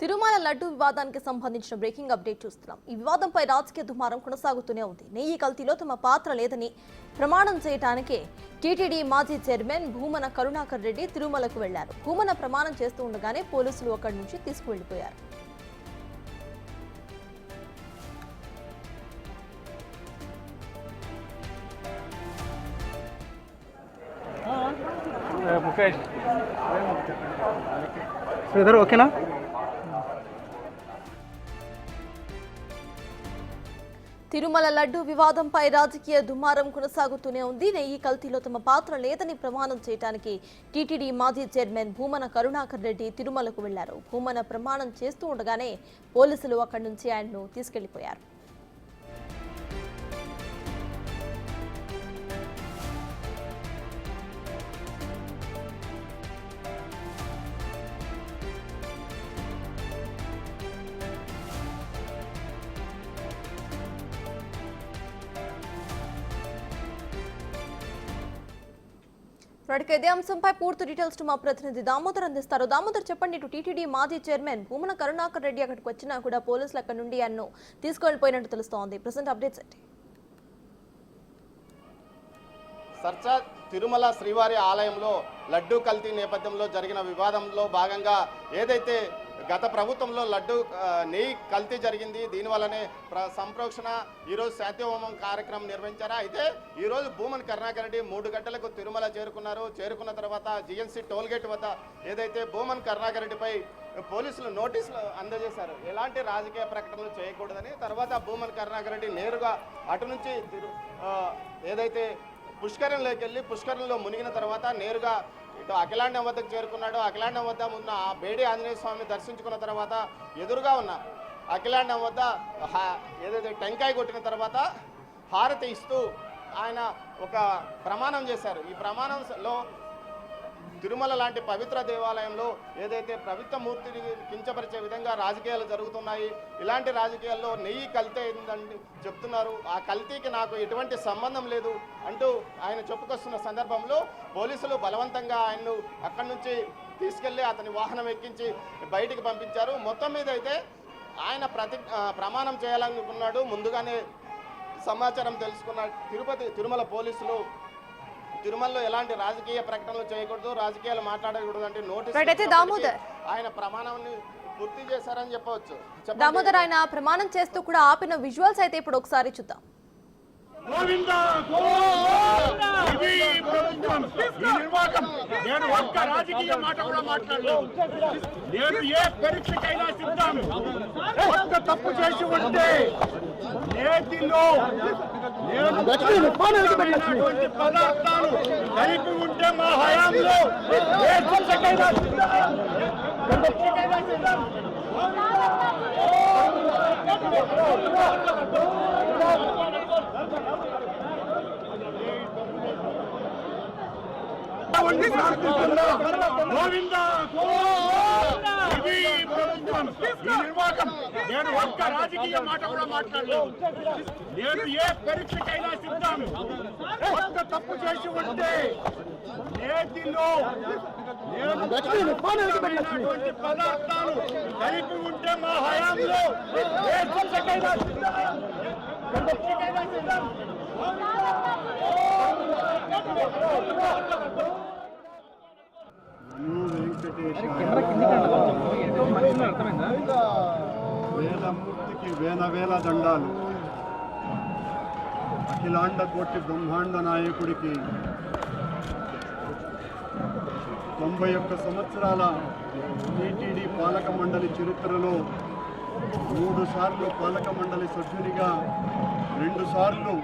తిరుమల లడ్డు వివాదానికి సంబంధించిన breaking update చూస్తున్నాం. ఈ వివాదంపై రాజకీయ దుమారం కొనసాగుతూనే ఉంది. నెయ్యి కల్తీలో తమ పాత్ర లేదని ప్రమాణం చేయడానికే టీటీడీ మాజీ చైర్మన్ భూమన కరుణాకర్ రెడ్డి తిరుమలకు వెళ్లారు. భూమన ప్రమాణం చేస్తూ ఉండగానే పోలీసులు అక్కడి నుంచి తీసుకువెళ్లిపోయారు. ఓకేనా? తిరుమల లడ్డు వివాదంపై రాజకీయ దుమారం కొనసాగుతూనే ఉంది. నెయ్యి కల్తీలో తమ పాత్ర లేదని ప్రమాణం చేయడానికి టీటీడీ మాజీ చైర్మన్ భూమన కరుణాకర్ రెడ్డి తిరుమలకు వెళ్లారు. భూమన ప్రమాణం చేస్తూ ఉండగానే పోలీసులు అక్కడి నుంచి ఆయన్ను తీసుకెళ్లిపోయారు. ఇదే అంశంపై పూర్తి డీటెయిల్స్ మా ప్రతినిధి దామోదర్ అందిస్తారు. దామోదర్, చెప్పండి. ఇటు టీటీడీ మాజీ చైర్మన్ భూమన కరుణాకర్ రెడ్డి అక్కడికి వచ్చినా కూడా పోలీసులు అక్కడి నుండి ఆయన్ను తీసుకెళ్లిపోయినట్టు తెలుస్తోంది. ప్రెసెంట్ అప్డేట్స్ ఏంటి? సర్చా తిరుమల శ్రీవారి ఆలయంలో లడ్డూ కల్తీ నేపథ్యంలో జరిగిన వివాదంలో భాగంగా ఏదైతే గత ప్రభుత్వంలో లడ్డూ నెయ్యి కల్తీ జరిగింది, దీనివల్లనే సంప్రోక్షణ ఈరోజు శాంతిహోమం కార్యక్రమం నిర్వహించారు. అయితే ఈరోజు భూమన కరుణాకర్ రెడ్డి 3 గంటలకు తిరుమల చేరుకున్న తర్వాత జిఎన్సీ టోల్గేట్ వద్ద ఏదైతే భూమన కరుణాకర్ రెడ్డిపై పోలీసులు నోటీసులు అందజేశారు, ఎలాంటి రాజకీయ ప్రకటనలు చేయకూడదని. తర్వాత భూమన కరుణాకర్ రెడ్డి నేరుగా అటు నుంచి ఏదైతే పుష్కరంలోకి వెళ్ళి పుష్కరంలో మునిగిన తర్వాత నేరుగా ఇటు అఖిలాండం వద్దకు చేరుకున్నాడు. అఖిలాండం వద్ద ఉన్న బేడి ఆంజనేయ స్వామిని దర్శించుకున్న తర్వాత ఎదురుగా ఉన్న అఖిలాండం వద్ద ఏదైతే టెంకాయ కొట్టిన తర్వాత హారతి ఇస్తూ ఆయన ఒక ప్రమాణం చేశారు. ఈ ప్రమాణంలో తిరుమల లాంటి పవిత్ర దేవాలయంలో ఏదైతే పవిత్ర మూర్తిని కించపరిచే విధంగా రాజకీయాలు జరుగుతున్నాయి, ఇలాంటి రాజకీయాల్లో నెయ్యి కల్తీ అయిందని చెప్తున్నారు, ఆ కల్తీకి నాకు ఎటువంటి సంబంధం లేదు అంటూ ఆయన చెప్పుకొస్తున్న సందర్భంలో పోలీసులు బలవంతంగా ఆయన్ను అక్కడి నుంచి తీసుకెళ్లి అతని వాహనం ఎక్కించి బయటికి పంపించారు. మొత్తం మీద అయితే ఆయన ప్రమాణం చేయాలనుకున్నాడు. ముందుగానే సమాచారం తెలుసుకున్న తిరుమల పోలీసులు తిరుమలలో ఎలాంటి రాజకీయ ప్రకటనలు చేయకూడదు, రాజకీయాలు మాట్లాడకూడదు అంటే నోటీస్ ఆయన ప్రమాణాన్ని పూర్తి చేశారని చెప్పవచ్చు. దామోదర్, ఆయన ప్రమాణం చేస్తూ కూడా ఆపిన విజువల్స్ అయితే ఇప్పుడు ఒకసారి చూద్దాం. నేను ఒక్క రాజకీయ మాట కూడా మాట్లాడలేదు. నేను ఏ పరీక్షకైనా సిద్ధం. ఒక్క తప్పు చేసి ఉంటే నేతిలో నేను పదార్థాలు కలిపి ఉంటే మా హయాంలో ఏ శిక్షకైనా సిద్ధం. నేను ఒక్క రాజకీయ మాట కూడా మాట్లాడలేదు. నేను ఏ పరీక్షకైనా సిద్ధం. ఒక్క తప్పు చేసి ఉంటే నేతిలో నేను పదార్థాలు కలిపి ఉంటే మా హయాంలో ఏ శిక్షకైనా సిద్ధం. వేదమూర్తికి వేల దండాలు. అఖిలాండ కోటి బ్రహ్మాండ నాయకుడికి 91 సంవత్సరాల టీటీడీ పాలక మండలి చరిత్రలో 3 సార్లు పాలక మండలి సభ్యునిగా, 2 సార్లు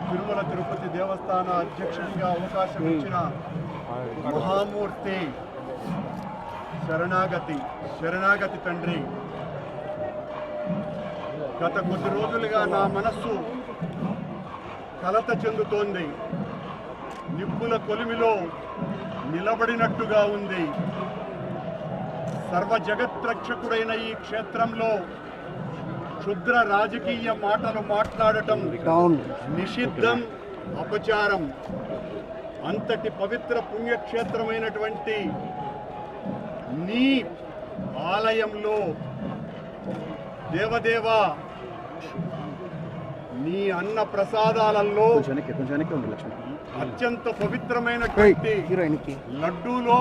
తిరుమల తిరుపతి దేవస్థాన అధ్యక్షుడిగా అవకాశం ఇచ్చిన మహామూర్తి, శరణాగతి తండ్రి. గత కొద్ది రోజులుగా నా మనస్సు కలత చెందుతోంది. నిప్పుల కొలిమిలో నిలబడినట్టుగా ఉంది. సర్వ జగత్రక్షకుడైన ఈ క్షేత్రంలో క్షుద్ర రాజకీయ మాటలు మాట్లాడటం నిషిద్ధం, అపచారం. అంతటి పవిత్ర పుణ్యక్షేత్రమైనటువంటి నీ ఆలయంలో దేవదేవా నీ అన్న ప్రసాదాలలో కొంచెం ఉంది లక్ష్మి అత్యంత పవిత్రమైనటువంటి హీరోయిన్కి లడ్డూలో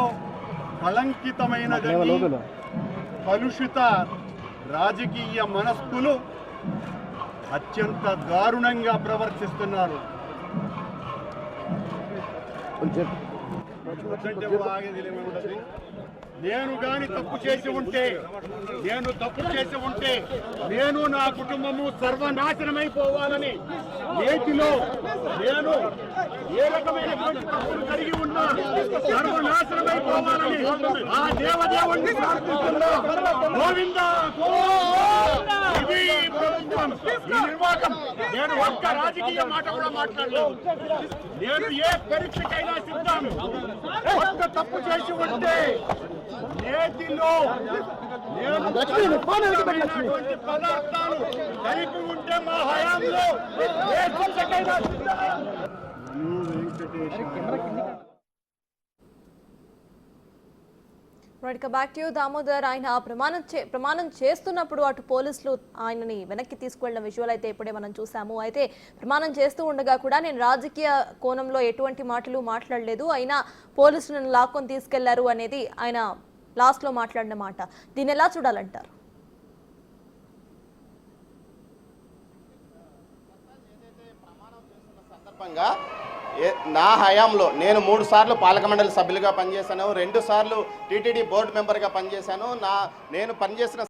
కళంకితమైనదని కలుషిత రాజకీయ మనస్కులు అత్యంత దారుణంగా ప్రవర్తిస్తున్నారు. నేను గాని తప్పు చేసి ఉంటే నేను నా కుటుంబము సర్వనాశనమైపోవాలని నేటిలో నేను ఏ రకమైనటువంటి తప్పులు కలిగి ఉన్నా సర్వనాశనమైపోవాలని ఆ దేవదేవుణ్ణి ప్రార్థిస్తున్నా. గోవిందా ఇది ప్రభుత్వం, ఈ నిర్వాహకం. నేను ఒక్క రాజకీయ మాట కూడా మాట్లాడలేదు. నేను ఏ పరీక్షకైనా సిద్ధాను. ఒక్క తప్పు చేసి ఉంటే నేతిలో నేను పదార్థాలు కలిపి ఉంటే మా హయాంలో ఏ శిక్షకైనా బ్యాక్ టు దామోదర్. ఆయన ప్రమాణం చేస్తున్నప్పుడు అటు పోలీసులు ఆయనని వెనక్కి తీసుకువెళ్ళిన విజువల్ అయితే ఇప్పుడే మనం చూసాము. అయితే ప్రమాణం చేస్తూ ఉండగా కూడా నేను రాజకీయ కోణంలో ఎటువంటి మాటలు మాట్లాడలేదు, అయినా పోలీసులను లాక్కొని తీసుకెళ్లారు అనేది ఆయన లాస్ట్ లో మాట్లాడిన మాట. దీన్ని ఎలా చూడాలంటారు? సందర్భంగా నా హయాంలో నేను 3 సార్లు పాలక మండలి సభ్యులుగా పనిచేశాను, 2 సార్లు టీటీడీ బోర్డు మెంబర్గా పనిచేశాను. నేను పనిచేసిన